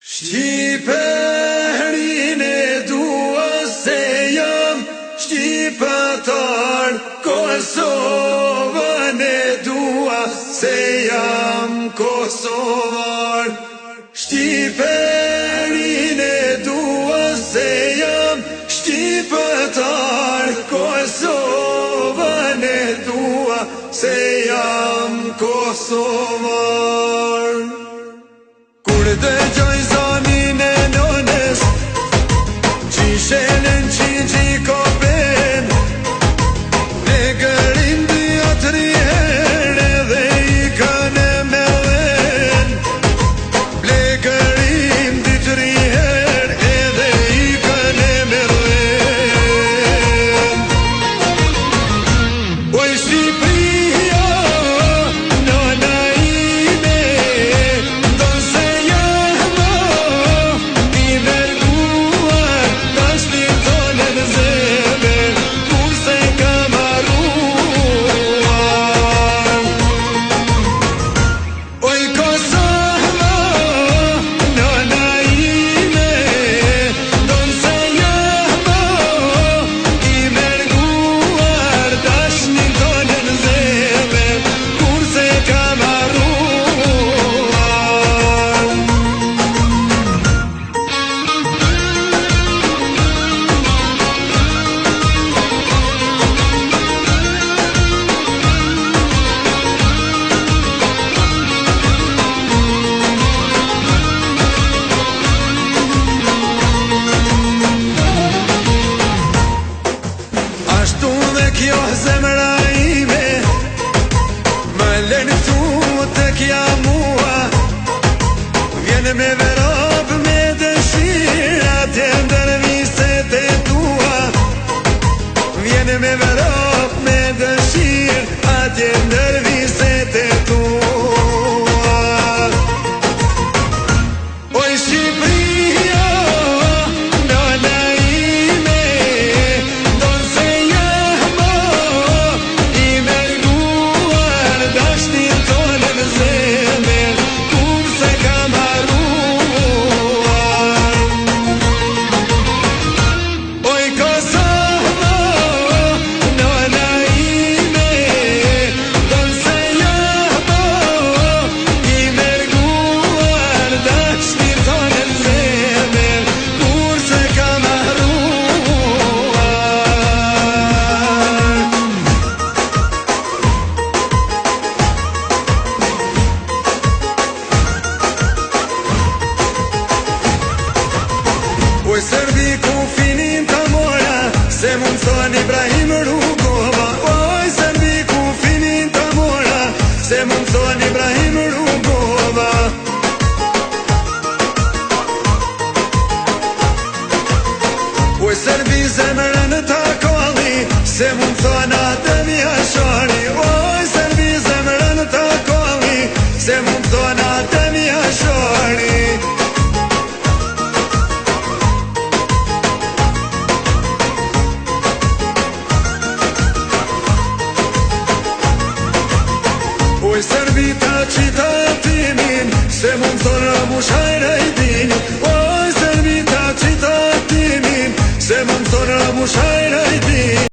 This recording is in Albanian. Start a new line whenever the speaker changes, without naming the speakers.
Shqiperin e dua se jam shqipetar, Kosovën e dua se jam kosovar. Shqiperin e dua se jam shqipetar, Kosovën e dua se jam kosovar. Kur dëgjoj zonin e nones, qishelen qinqi kopen, ne gërim dhja tri herë dhe i këne me ven. Ble gërim dhja tri herë edhe i këne me ven. Oj Shqipria, nona ime, don se jamo i verguar, tash një tone në zemër, kur se kam arruar. Oj Kosovo, nona ime, don se jamo i verguar, tash një tone në zemër, kur se kam arruar. Ashtu dhe kjo zemra ime, më lënë tu të kja mua, vjen me verop me dëshirë, atje ndër viset e tua. Vjen me verop me dëshirë, atje ndër viset e tua. Oj Shqipria, nona ime, don se jamo i verguar, dash një tone në zemër, kur se kam arruar. Oj Kosovo, nona ime, don se jamo i verguar, dash një tone në zemër, kur se kam arruar. Oj Serbi ku finin të mora, se mund thon Ibrahim Rugova. Oj Serbi ku finin të mora, se mund thon Ibrahim Rugova. Oj Serbi zemrën të kolli, se mund thon Adem Jashari. Oj Serbi zemrën të kolli, se mund thon Adem Jashari. Oj Serbi ta qitatimin, se mund thonë mushajra i dini. Oj Serbi ta qitatimin, se mund thonë mushajra i dini.